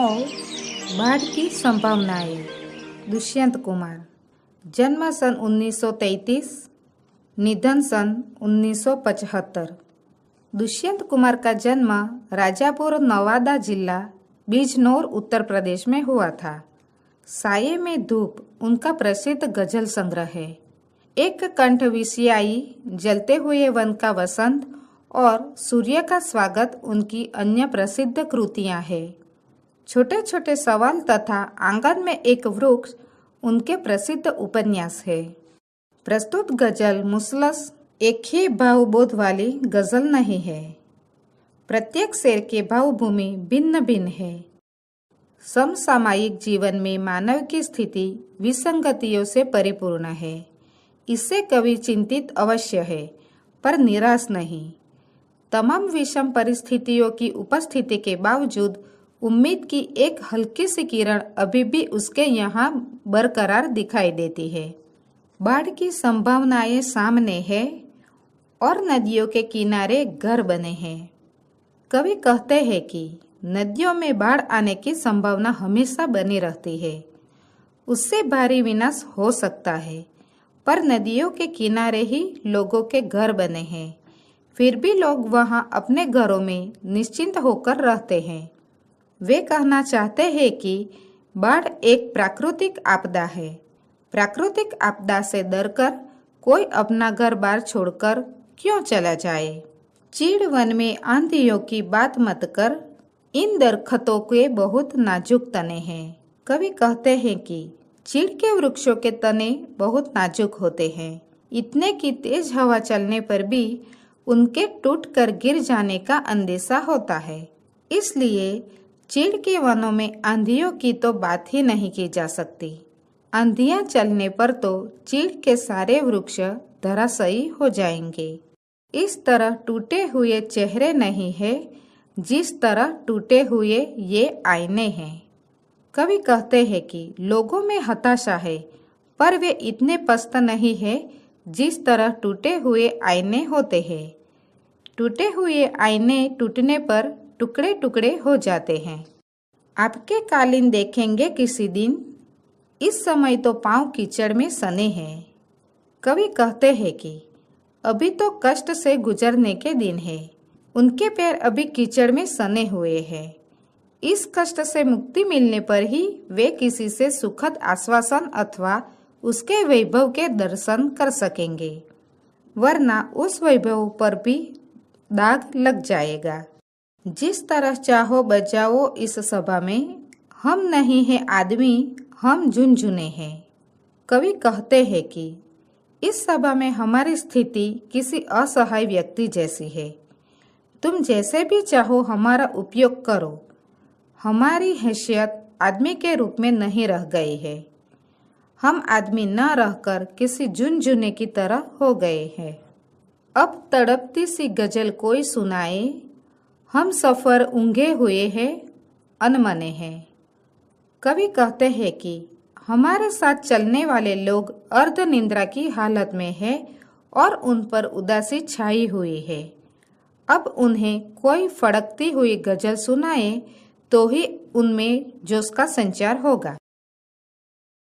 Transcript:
और बाढ़ की संभावनाएं। दुष्यंत कुमार, जन्म सन 1933, निधन सन 1975। दुष्यंत कुमार का जन्म राजापुर नवादा जिला बिजनौर उत्तर प्रदेश में हुआ था। साये में धूप उनका प्रसिद्ध गजल संग्रह है। एक कंठ विषयाई, जलते हुए वन का वसंत और सूर्य का स्वागत उनकी अन्य प्रसिद्ध कृतियां हैं। छोटे छोटे सवाल तथा आंगन में एक वृक्ष उनके प्रसिद्ध उपन्यास है। प्रस्तुत गजल मुसलस एक ही भावबोध वाली गजल नहीं है। प्रत्येक शेर के भावभूमि भिन्न भिन्न है। समसामयिक जीवन में मानव की स्थिति विसंगतियों से परिपूर्ण है। इससे कवि चिंतित अवश्य है, पर निराश नहीं। तमाम विषम परिस्थितियों की उपस्थिति के बावजूद उम्मीद की एक हल्की सी किरण अभी भी उसके यहाँ बरकरार दिखाई देती है। बाढ़ की संभावनाएं सामने है और नदियों के किनारे घर बने हैं। कवि कहते हैं कि नदियों में बाढ़ आने की संभावना हमेशा बनी रहती है। उससे भारी विनाश हो सकता है, पर नदियों के किनारे ही लोगों के घर बने हैं। फिर भी लोग वहां अपने घरों में निश्चिंत होकर रहते हैं। वे कहना चाहते हैं कि बाढ़ एक प्राकृतिक आपदा है। प्राकृतिक आपदा से डरकर कोई अपना घर बार छोड़कर क्यों चला जाए। चीड़ वन में आंधियों की बात मत कर, इन दरख्तों के बहुत नाजुक तने हैं। कवि कहते हैं कि चीड़ के वृक्षों के तने बहुत नाजुक होते हैं। इतने की तेज हवा चलने पर भी उनके टूटकर गिर जाने का अंदेशा होता है। इसलिए चीड़ के वनों में आंधियों की तो बात ही नहीं की जा सकती। आंधियां चलने पर तो चीड़ के सारे वृक्ष धराशायी हो जाएंगे। इस तरह टूटे हुए चेहरे नहीं है, जिस तरह टूटे हुए ये आईने हैं। कवि कहते हैं कि लोगों में हताशा है, पर वे इतने पस्त नहीं है जिस तरह टूटे हुए आईने होते हैं। टूटे हुए आईने टूटने पर टुकड़े टुकड़े हो जाते हैं। आपके कालीन देखेंगे किसी दिन, इस समय तो पांव कीचड़ में सने हैं। कवि कहते हैं कि अभी तो कष्ट से गुजरने के दिन है। उनके पैर अभी कीचड़ में सने हुए हैं। इस कष्ट से मुक्ति मिलने पर ही वे किसी से सुखद आश्वासन अथवा उसके वैभव के दर्शन कर सकेंगे, वरना उस वैभव पर भी दाग लग जाएगा। जिस तरह चाहो बजाओ इस सभा में, हम नहीं हैं आदमी, हम झुनझुने हैं। कवि कहते हैं कि इस सभा में हमारी स्थिति किसी असहाय व्यक्ति जैसी है। तुम जैसे भी चाहो हमारा उपयोग करो। हमारी हैसियत आदमी के रूप में नहीं रह गई है। हम आदमी न रहकर किसी झुनझुने की तरह हो गए हैं। अब तड़पती सी गजल कोई सुनाए, हम सफर ऊंघे हुए हैं, अनमने हैं। कवि कहते हैं कि हमारे साथ चलने वाले लोग अर्ध निंद्रा की हालत में हैं और उन पर उदासी छाई हुई है। अब उन्हें कोई फड़कती हुई गजल सुनाए तो ही उनमें जोश का संचार होगा।